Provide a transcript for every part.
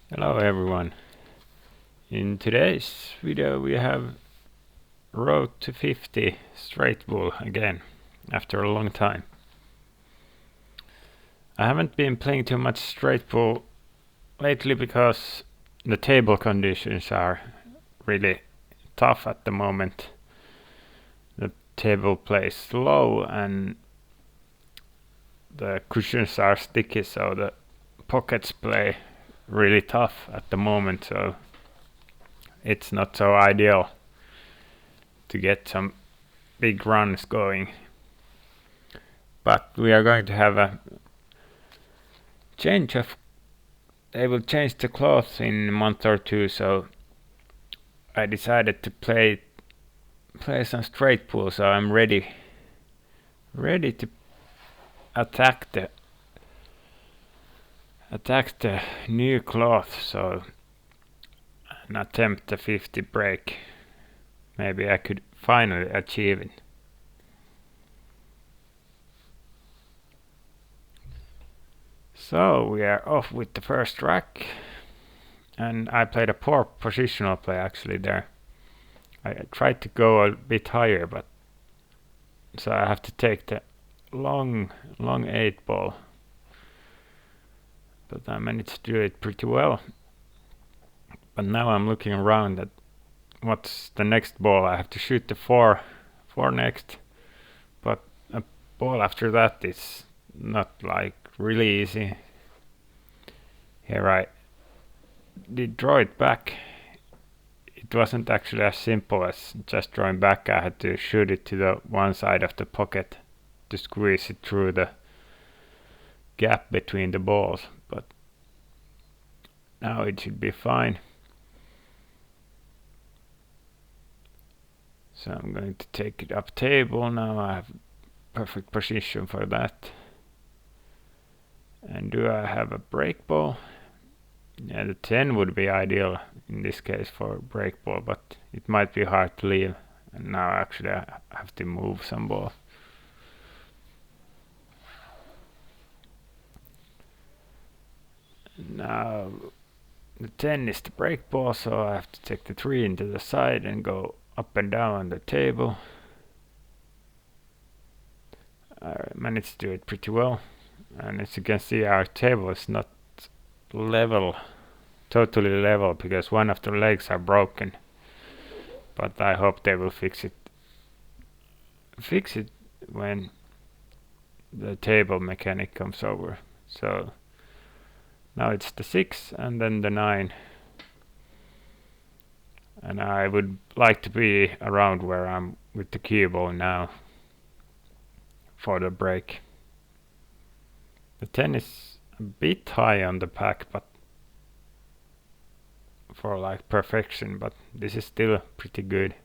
Hello everyone. In today's video we have Road to 50 straight bull again after a long time. I haven't been playing too much straight bull lately because the table conditions are really tough at the moment. The table plays slow and the cushions are sticky, so the pockets play really tough at the moment, so it's not so ideal to get some big runs going. But we are going to have a change of. They will change the cloth in a month or two, so I decided to play some straight pool, so I'm ready to attack the new cloth, so and attempt the 50 break. Maybe I could finally achieve it. So we are off with the first rack, and I played a poor positional play actually there. I tried to go a bit higher, but so I have to take the long 8 ball, but I managed to do it pretty well. But now I'm looking around at what's the next ball. I have to shoot the 4 next, but a ball after that is not like really easy. Here I did draw it back. It wasn't actually as simple as just drawing back. I had to shoot it to the one side of the pocket to squeeze it through the gap between the balls, but now it should be fine. So I'm going to take it up table. Now I have perfect position for that. And do I have a break ball? Yeah, the 10 would be ideal in this case for break ball, but it might be hard to leave. And now actually I have to move some ball. Now the 10 is the break ball, so I have to take the 3 into the side and go up and down on the table. I managed to do it pretty well, and as you can see our table is not totally level, because one of the legs are broken, but I hope they will fix it when the table mechanic comes over. So now it's the 6 and then the 9, and I would like to be around where I'm with the cue ball now for the break. The 10 is a bit high on the pack, but for like perfection, but this is still pretty good.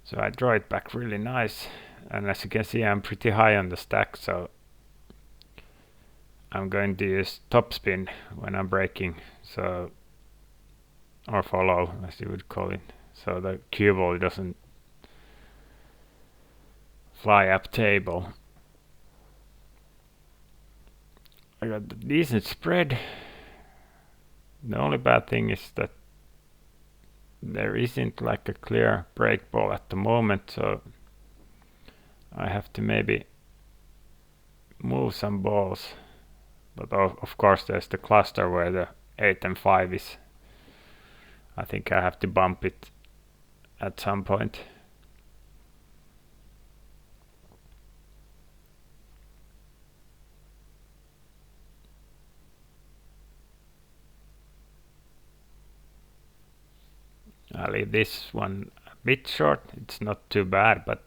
So I draw it back really nice, and as you can see I'm pretty high on the stack, so I'm going to use topspin when I'm breaking, so or follow as you would call it, so the cue ball doesn't fly up table. I got a decent spread. The only bad thing is that there isn't like a clear break ball at the moment, so I have to maybe move some balls. But of course there's the cluster where the 8 and 5 is. I think I have to bump it at some point. I'll leave this one a bit short. It's not too bad, but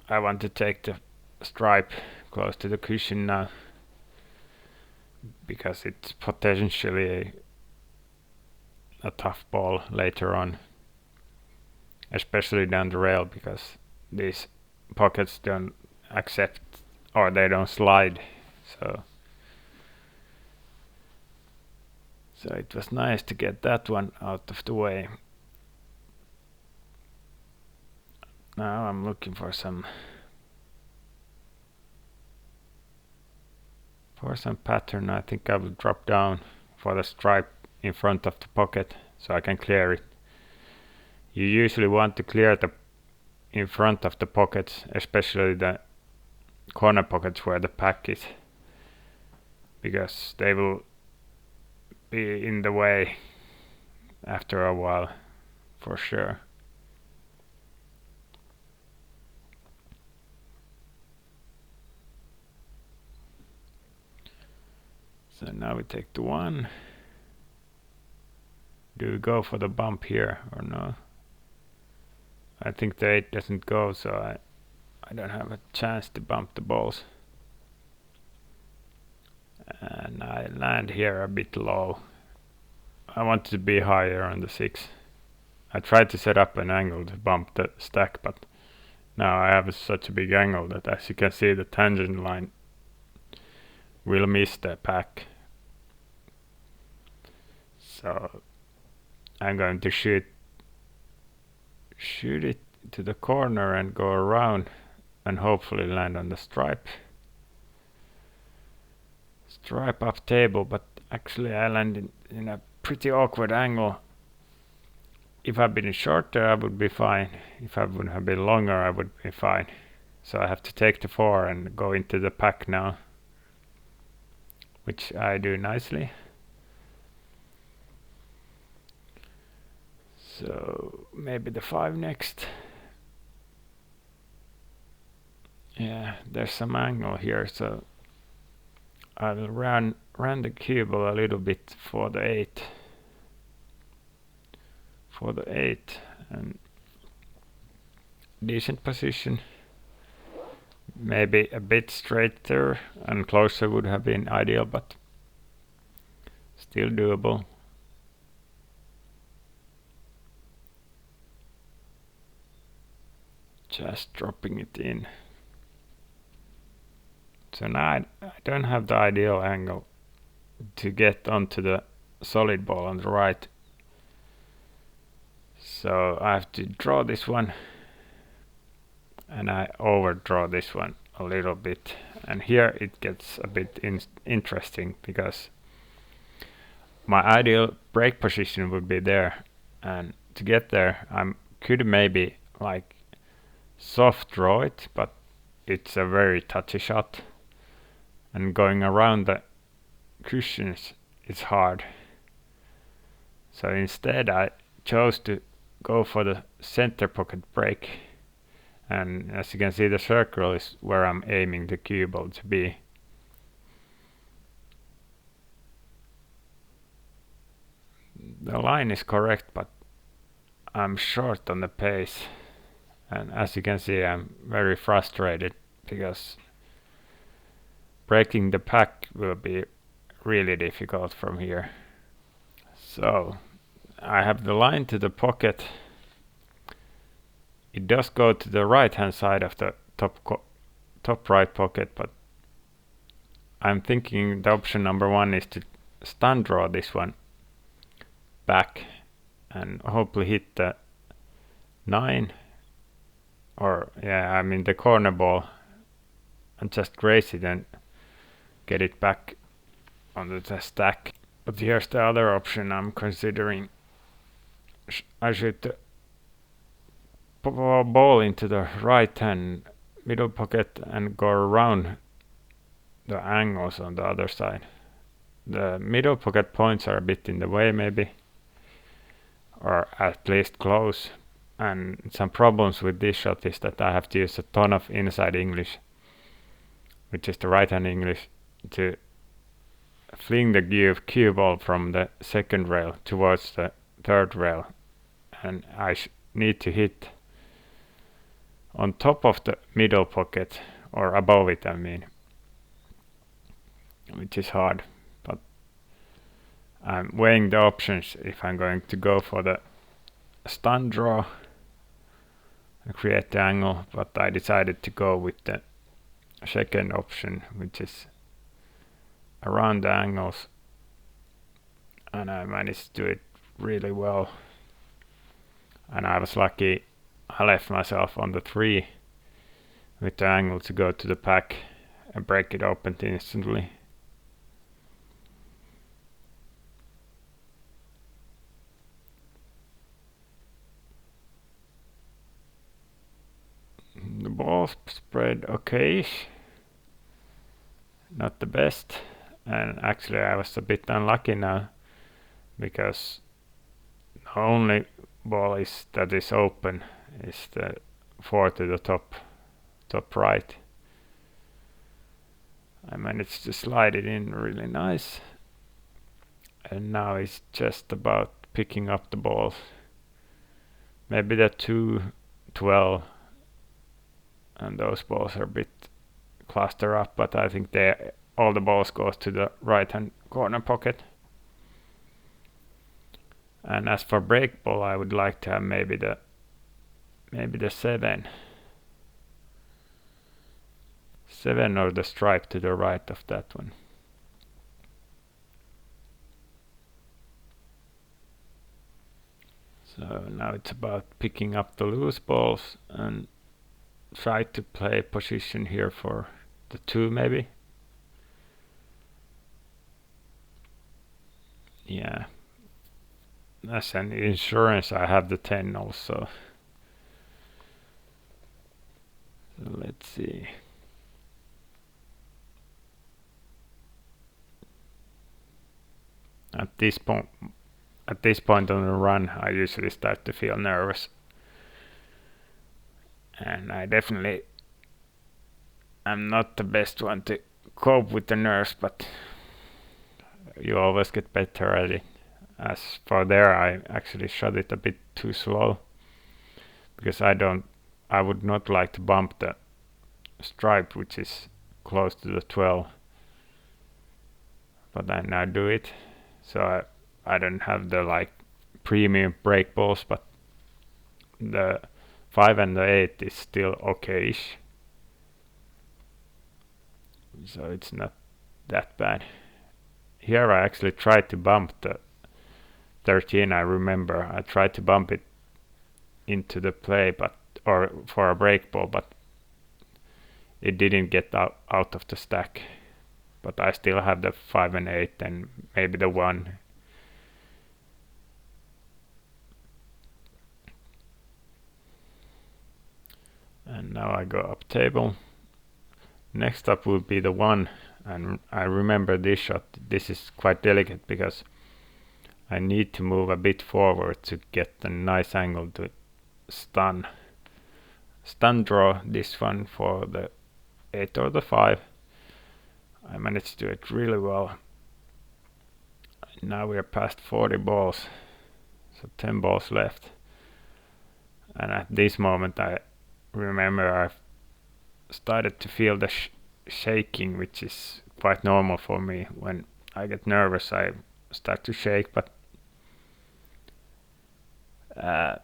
I want to take the stripe close to the cushion now, because it's potentially a tough ball later on, especially down the rail, because these pockets don't accept, or they don't slide. So it was nice to get that one out of the way. Now I'm looking for some For some pattern, I think I will drop down for the stripe in front of the pocket so I can clear it. You usually want to clear the in front of the pockets, especially the corner pockets where the pack is, because they will be in the way after a while, for sure. So now we take the 1. Do we go for the bump here or no? I think the 8 doesn't go, so I don't have a chance to bump the balls. And I land here a bit low. I want to be higher on the 6. I tried to set up an angle to bump the stack, but now I have such a big angle that, as you can see, the tangent line will miss the pack. So I'm going to shoot it to the corner and go around and hopefully land on the stripe up table, but actually I landed in a pretty awkward angle. If I'd been shorter I would be fine. If I would have been longer I would be fine. So I have to take the 4 and go into the pack now, which I do nicely. So maybe the 5 next. Yeah, there's some angle here, so I will run the cue ball a little bit for the 8. For the 8, and decent position. Maybe a bit straighter and closer would have been ideal, but still doable. Just dropping it in. So now I don't have the ideal angle to get onto the solid ball on the right. So I have to draw this one, and I overdraw this one a little bit. And here it gets a bit interesting, because my ideal break position would be there, and to get there I could maybe like soft draw it, but it's a very touchy shot, and going around the cushions is hard. So instead I chose to go for the center pocket break, and as you can see the circle is where I'm aiming the cue ball to be. The line is correct, but I'm short on the pace, and as you can see I'm very frustrated because breaking the pack will be really difficult from here. So I have the line to the pocket. It does go to the right hand side of the top right pocket, but I'm thinking the option number 1 is to stun draw this one back and hopefully hit the 9, or I mean the corner ball, and just raise it and get it back onto the stack. But here's the other option I'm considering. I shoot the ball into the right hand middle pocket and go around the angles on the other side. The middle pocket points are a bit in the way maybe, or at least close, and some problems with this shot is that I have to use a ton of inside English, which is the right hand English, to fling the cue ball from the second rail towards the third rail, and I need to hit on top of the middle pocket, or above it I mean, which is hard. But I'm weighing the options if I'm going to go for the stun draw and create the angle, but I decided to go with the second option, which is around the angles, and I managed to do it really well. And I was lucky I left myself on the 3 with the angle to go to the pack and break it open instantly. ball spread okay, not the best, and actually I was a bit unlucky now because the only ball that is open is the 4 to the top right. I managed to slide it in really nice, and now it's just about picking up the balls. Maybe the 2-12 and those balls are a bit cluster up, but I think all the balls goes to the right hand corner pocket. And as for break ball, I would like to have maybe the 7 or the stripe to the right of that one. So now it's about picking up the loose balls and try to play position here for the 2 maybe. Yeah. As an insurance I have the 10 also. So let's see. At this point on the run I usually start to feel nervous. And I definitely am not the best one to cope with the nerves, but you always get better at it. As for there, I actually shot it a bit too slow because I would not like to bump the stripe, which is close to the 12, but I now do it. So I don't have the like premium break balls, but the 5 and the 8 is still okay-ish. So it's not that bad. Here I actually tried to bump the 13. I remember I tried to bump it into the play, or for a break ball, but it didn't get out of the stack. But I still have the 5 and 8 and maybe the 1. And now I go up table. Next up will be the 1, and I remember this shot. This is quite delicate because I need to move a bit forward to get a nice angle to stun draw this one for the 8 or the 5. I managed to do it really well. Now we are past 40 balls, so 10 balls left. And at this moment I remember I started to feel the shaking, which is quite normal for me. When I get nervous I start to shake, but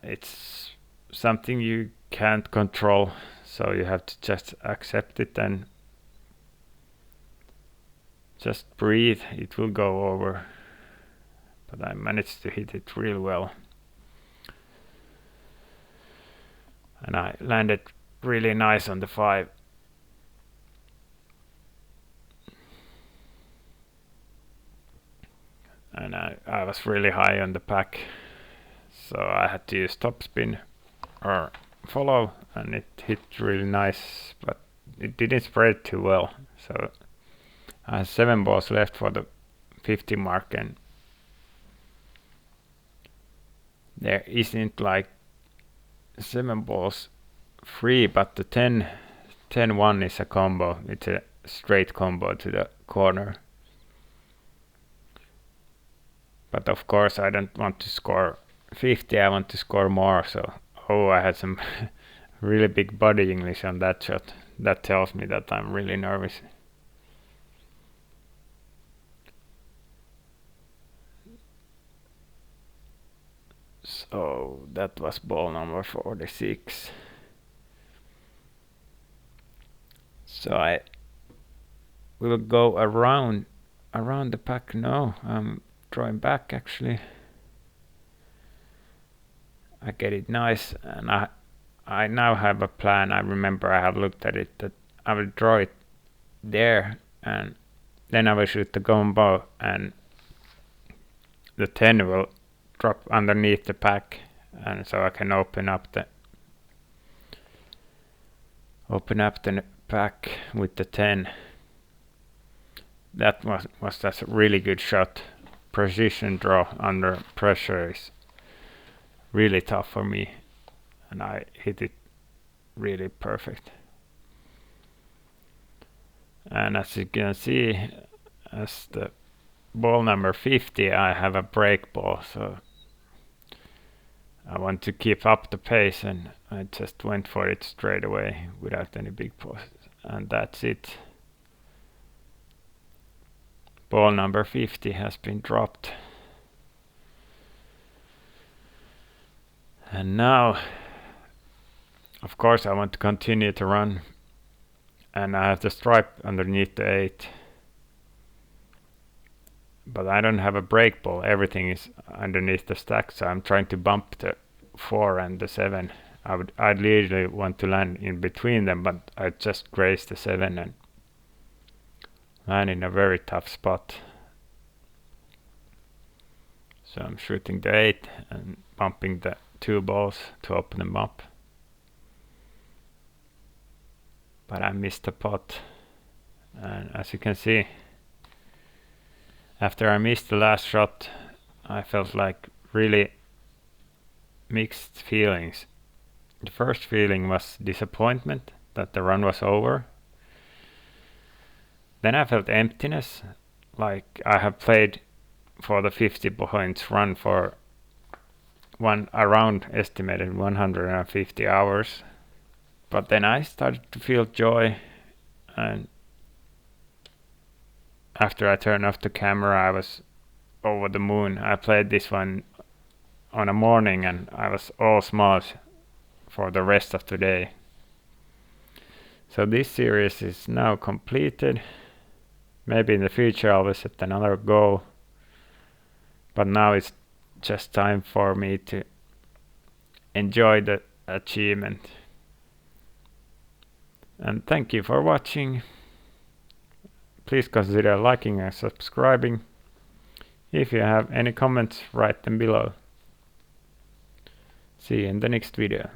it's something you can't control, so you have to just accept it and just breathe. It will go over. But I managed to hit it real well, and I landed really nice on the 5. And I was really high on the pack, so I had to use topspin or follow, and it hit really nice, but it didn't spread too well. So I have 7 balls left for the 50 mark, and there isn't like 7 balls free, but the 10-1 is a combo. It's a straight combo to the corner. But of course I don't want to score 50, I want to score more. So I had some really big body English on that shot. That tells me that I'm really nervous. So that was ball number 46. So I will go around the pack. No, I'm drawing back actually. I get it nice, and I now have a plan. I remember I have looked at it, that I will draw it there, and then I will shoot the combo, and the 10 will drop underneath the pack, and so I can open up Open up the pack with the 10. That was a really good shot. Precision draw under pressure is really tough for me, and I hit it really perfect. And as you can see, as the ball number 50, I have a break ball, so I want to keep up the pace, and I just went for it straight away without any big pauses. And that's it. Ball number 50 has been dropped. And now, of course, I want to continue to run, and I have the stripe underneath the 8. But I don't have a break ball. Everything is underneath the stack, so I'm trying to bump the 4 and the 7. I'd really want to land in between them, but I just grazed the 7 and land in a very tough spot. So I'm shooting the 8 and bumping the 2 balls to open them up. But I missed the pot. And as you can see, after I missed the last shot, I felt like really mixed feelings. The first feeling was disappointment that the run was over. Then I felt emptiness, like I have played for the 50 points run for around estimated 150 hours. But then I started to feel joy, and after I turned off the camera, I was over the moon. I played this one on a morning, and I was all smiles for the rest of the day. So this series is now completed. Maybe in the future I will set another goal, but now it's just time for me to enjoy the achievement. And thank you for watching. Please consider liking and subscribing. If you have any comments, write them below. See you in the next video.